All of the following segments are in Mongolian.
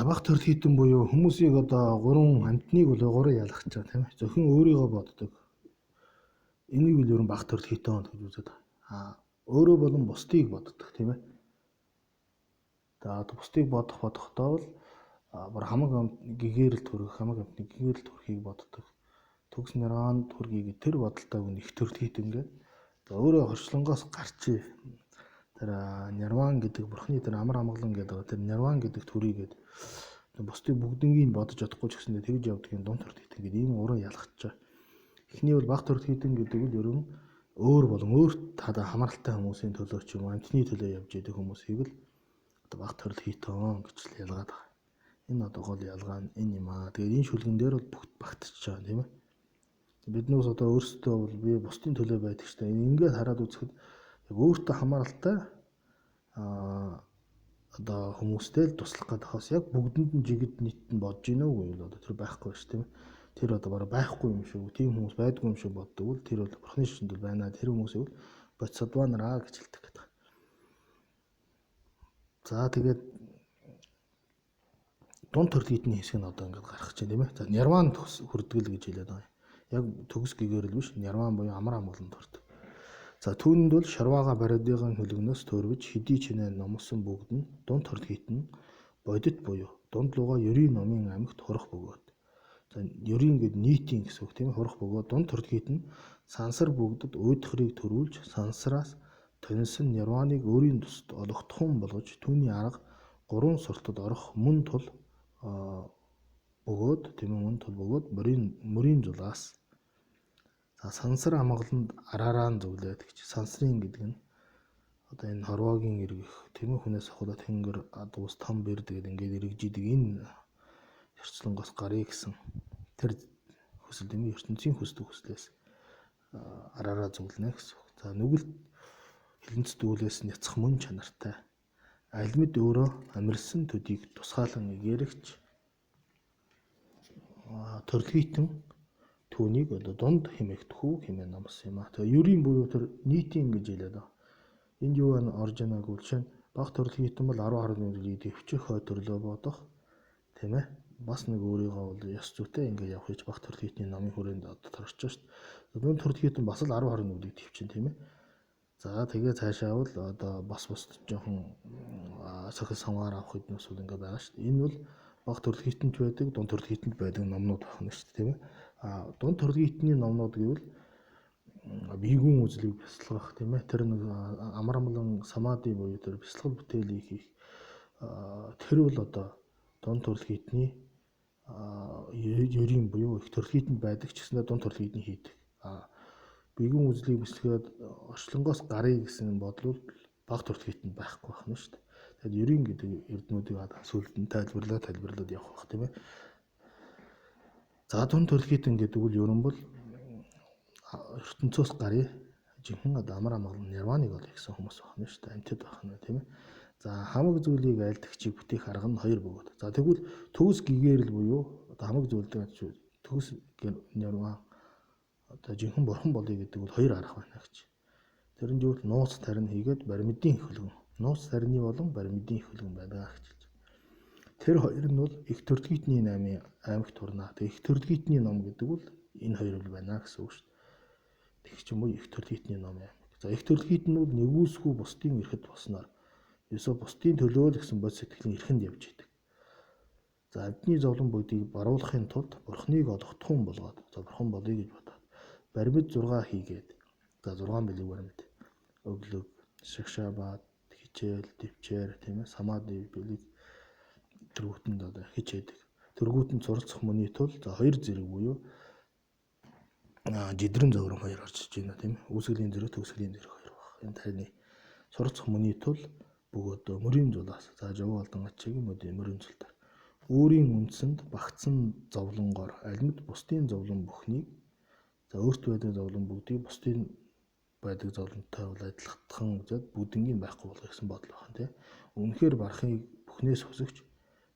Баг төрөлхийтэн буюу хүмүүсийг одоо гурван амьтныг бол гурван ялгах гэж байгаа тийм ээ. Зөвхөн өөрийгөө боддог. Энийг л ерөн баг төрөлхийтэн гэж үздэг. Өөрөө болон бусдыг боддог тийм ээ. За бусдыг бодохдоо бол бүр хамаг гэгээрэл төрөх, хамаг амтны гэгээрэл төрөхийг боддог. Төгс нирван төргийг тэр бодолтойг нь их төрөлхийтэнгээ. За өөрөө хорчлонгоос гарчээ. Тэр нирван гэдэг бурхны тэр амар амгалан гэдэг тэр нирван гэдэг төрийгээд бусдыг бүгднийг бодож чадахгүй ч гэсэндээ тэгж явдгийн дунд төрөлхийтэн гэдэг ийм уран ялгахчаа. Эхний бол баг төрөлхийтэн гэдэг нь ерөн өөр болон өөрт тада хамааралтай хүмүүсийн төлөө ч юм уу амтны төлөө явж идэг хүмүүсийг л одоо баг төрөлхийтэн гэж л ялгаад байгаа. Энэ одоо гол ялгаа нь энэ юм аа. Тэгээд энэ шүлгэн дээр бол бүгд багтчихж байгаа тийм ээ. Биднээс одоо өөрсдөө бол би бусдын төлөө байдаг ч гэсэн ингээд хараад үзэхэд яг өөртөө хамааралтай одоо хүмүүстэй л туслах гэдэг хас яг бүгдэнд нь жигд нийтэд бодож гинэ үгүй юу одоо тэр байхгүй ш тийм ээ. Тэр одоо бараг байхгүй юм шүү. Тийм хүмүүс байдгүй юм шиг боддог бол тэр бол бурхны шишинд бол байна. Тэр хүмүүсийг бодсодванараа гэж хэлдэг гэдэг. За тэгээд дунд төрөлхийтний хэсэг нь одоо ингээд гарах чинь тийм ээ. За нирван хүрдгэл гэж хэлээд байгаа. Яг төгс гэгэрэл биш нирван буюу амар амгалан төрдөг. За түүнд бол шарваага бариадын хөлгнөөс төрвж хэдий чинээ номсон бүгд нь дунд төрөлхийтэн бодит буюу дунд луга ерийн номын амьгт хурах бөгөөд. За ерийн гэд нийтийн гэсэн үг тийм ээ хурах бөгөөд дунд төрөлхийтэн сансар бүгдэд уйдхрыг төрүүлж сансараас тонсон нирваныг өөрийн тусад олгохтхон болгож түүний арга гурван суртад орох мөн тул бөгөөд тийм ээ мөн тул бөгөөд мөрийн зулаас сансар амгаланд араараа зөвлөд гэж сансрын гэдэг нь одоо энэ хорвоогийн эргэх тийм ээ хүнээс худаа тэнгэр адуус том бэр гэдэг ингээд эргэжидэг энэ ертөнцлөнгоос гарыг гэсэн тэр хүсэл тийм ээ ертөнцийн хүсдэг хүслээс араараа зөвлөнө гэсэн. За нүгэлт хилэнцэд дүүлээс няцах мөн чанартай аль мэд өөрөө амирсан төдийг тусгаалan игэрэгч төрөлхийтэн түүнийг одоо дунд хэмээгдэхүү хэмээн номсон юм аа. Тэгээ ерийн буюу тэр нийтийн гэж хэлээд байгаа. Энд юу орж байгааг бол жишээ нь баг төрөлхийтэн бол 10.1-ийг дэвчих хой төрлөө бодох тийм ээ. Бас нэг өөрийгөө бол ёс зүйтэй ингээд явах гэж баг төрөлхийтний номын хүрээнд одоо торчж шүү дээ. Дунд төрөлхийтэн бас л 10.1-ийг дэвчин тийм ээ. За тэгээ цаашаа бол одоо бас жоохон сахил самгаар авах хэднээс бол ингээд байгаа шүү дээ. Энэ бол баг төрөлхийтэнч байдаг, дунд төрөлхийтэнч байдаг номнууд байна шүү дээ тийм ээ. Дунд төрөлхийтний номнууд гэвэл биегүүн үзлийг бясалгах тийм ээ. Тэр нэг амар амгалан самади буюу тэр бясалгал бүтээлийг хийх тэр бол одоо дунд төрөлхийтний ерийн буюу их төрөлхийтэнд байдаг ч гэсэндээ дунд төрөлхийтний хийдэг. Биегүүн үзлийг бясалгаад орчлонгоос гарыг гэсэн бодлол баг төрөлхийтэнд байхгүй байна шүү дээ. Тэгэхээр ерийн гэдэг эрдмүүдийг сүлд нь тайлбарлаад явах бах тийм ээ. За дунд төрөлхийтэн гэдэг үл ерөн бол ертөнцөөс гарыг жинхэнэ одоо амар амгалан нирваныг олё гэсэн хүмүүс байна шүү дээ. Амьтад байна тийм ээ. За хамаг зүйлийг айлдагчийг бүтээх арга нь хоёр бөгөөд. За тэгвэл төгс гэгэрэл буюу одоо хамаг зүйлдэг төгс нирван одоо жинхэнэ бурхан болъё гэдэг бол хоёр арга байна гэж. Тэр нь юу вэ? Нууц тарин хийгээд баримдын их хөлгөн. Нууц тарины болон баримдын их хөлгөн байдаг гэж. Тэр хоёр нь бол их төрөлхийтний 8 аймагт турна. Тэгээ их төрөлхийтний ном гэдэг бол энэ хоёр л байна гэсэн үг шүү дээ. Тэгэх ч юм уу их төрөлхийтний ном аймаг. За их төрөлхийт нь бол нэгүүлсгүй бусдын эрэхэд босноор ерөөсө бусдын төлөө л гэсэн бод сэтгэлийн эрхэнд явж идэг. За амьтны зовлон бүгдийг баруулахын тулд бурхныг олгохтхон болгоод за бурхан болъё гэж бодоод баримт 6 хийгээд за 6 билег баримт өглөг шагшаабад хичээл дэвчээр тийм ээ самади билег тэргүүтэнд одоо хичээдэг. Тэргүүтэнд суралцах мөний тул за хоёр зэрэг буюу жидрэн зоврон хоёр орж иж байна тийм ээ. Үүсгэлийн зэрэг төгсгөлийн зэрэг хоёр баг. Энэ таны суралцах мөний тул бөгөөд мөрийн зулаас за жав алдан ачаагийн мөрийн зултаар өөрийн үндсэнд багтсан зовлонгоор альмд бусдын зовлон бүхнийг за өөрт байдаг зовлон бүгдийг бусдын байдаг зовлонтой бол адилхан үзээд бүгднийг байхгүй болгох гэсэн бодол байна тийм. Үнэхээр барахыг бүхнээс хүсэгч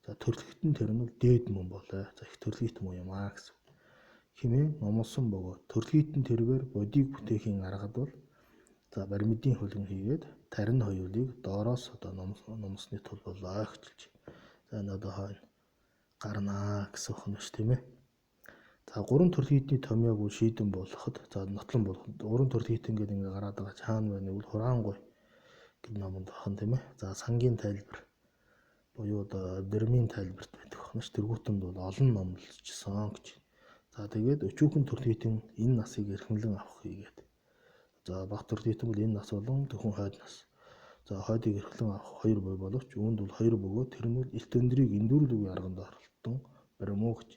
за төрөлхтөн тэр нь дээд мөн болоо. За их төрөлхийт мөн юм аа гэсэн. Хэмээн номлосон бөгөө төрөлхийтэн тэргээр бодийг бүтээхийн аргад бол за баримдын хөлгөн хийгээд тарин хоёулыг доороос одоо номсны тул болоо гэж. За энэ одоо хойно гарнаа гэсэн үг нь ш тийм ээ. За 3 төрөл хийдний томьёог шийдэн болгоход за нотлон болгоход 3 төрөл хийдэн гэдэг ингээ гараад байгаа чаана байна уу хураангуй гэдэг номонд бахан тийм ээ. За сангийн тайлбар буюу одоо дэрмийн тайлбарт байдаг байна ш. Тэргүүтэнд бол олон номлолжсэн гэж. За тэгээд өчүүхэн төрөл хийдэн энэ насыг эрхэмлэн авах хийгээд. За бага төрөл хийдэн бол энэ нас болон зөвхөн хойд нас. За хойдыг эрхлэн авах 2 буй боловч үүнд бол 2 бөгөө тэр нь бол элт өндрийг эндүүрлүүгийн арганд оролтон баримуу гэж.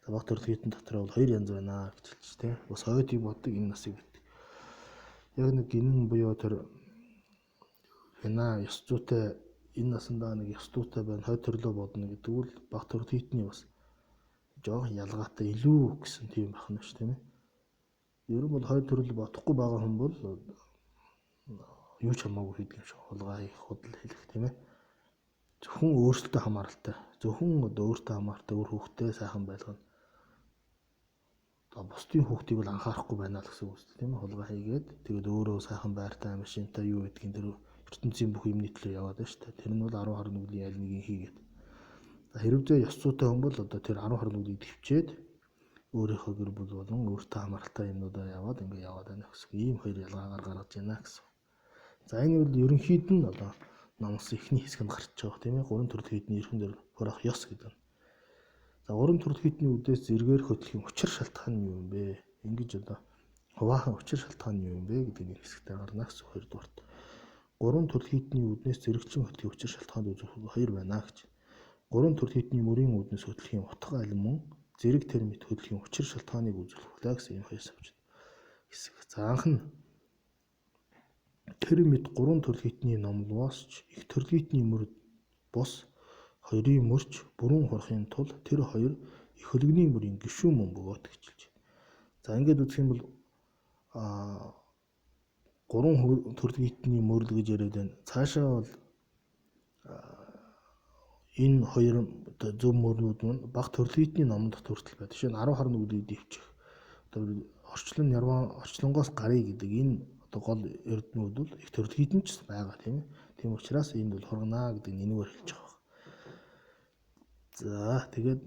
За бага төрөл хийдэн дотор бол 2 янз байна гэж хэлж тээ. Бас хойдыг боддог энэ насыг гэдэг. Яг нэг гинэн буюу тэр хина ёс зүйтэй энэ насандаа нэг ёс зүйтэй байна хойд төрлөө бодно гэдэг бол бага төрөл хийдний бас жоохон ялгаатай илүү гэсэн тийм бахна ш тийм ээ. Ер нь бол хойд төрөл бодохгүй байгаа хүн бол юу ч хамаагүй хийдэг юм шиг хулгай хийх худал хэлэх тийм ээ. Зөвхөн өөртөө хамааралтай. Зөвхөн одоо өөртөө хамааралтай өөр хүүхдээ сайхан байлгана. Одоо бусдын хүүхдийг бол анхаарахгүй байна л гэсэн үг үстэй тийм ээ. Хулгай хийгээд тэгээд өөрөө сайхан байртай машинтай юу гэдгийг тэр ертөнцийн бүх юмны төлөө яваад байна шүү дээ. Тэр нь бол 10 21-ийн аль нэгийг хийгээд. Хэрвээ ёс зүйтэй хүн бол одоо тэр 10 21-ийг төвчээд өөрийнхөө гэр бүл болон өөртөө хамааралтай юмнуудаа яваад ингээ яваад байна гэсэн. Ийм хоёр ялгаагаар гаргаж байна гэсэн. За энэ бол ерөнхийд нь одоо номос эхний хэсгэнд гарч байгаа тийм ээ. 3 төрөл хийдний эрхэн дээр хурах ёс гэдэг. За 3 төрөл хийдний үдээс зэргээр хөтлөхийн учир шалтгаан нь юу юм бэ? Ингэж одоо хуваахан учир шалтгаан нь юу юм бэ гэдэг нэг хэсэгтээ гарна гэсэн хоёрдугаарт. 3 төрөл хийдний үднээс зэрэгчин хөтлөхийн учир шалтгаанд үзүүлэх 2 байна гэж. 3 төрөл хийдний мөрийн үднээс хөтлөхийн утга аль мөн зэрэг термит хөдлөхийн учир шалтгааныг үзүүлэх гэсэн юм хоёрс авч байна. Хэсэг. За анх нь термит 3 төрөл хийдний номлоос ч их төрөл хийдний мөрөд бос хоёрын мөрч бүрэн хурахын тулд тэр хоёр их хөлөгний мөрийн гишүүн мөн бөгөөт гэж хэлж байна. За ингээд үзэх юм бол 3 төрөл хийдний мөрөл гэж яриад байна. Цаашаа бол энэ хоёр зөв мөрнүүд нь бага төрөл хийдний номонд хүртэл байдаг. Жишээ нь 10 21-ийг дэвчих. Одоо орчлонгоос гарыг гэдэг энэ одоо гол эрдэнүүд бол их төрөл хийдэн ч байгаа тийм ээ. Тийм учраас энд бол хургана гэдэг нэнгээр хэлж байгаа. За тэгээд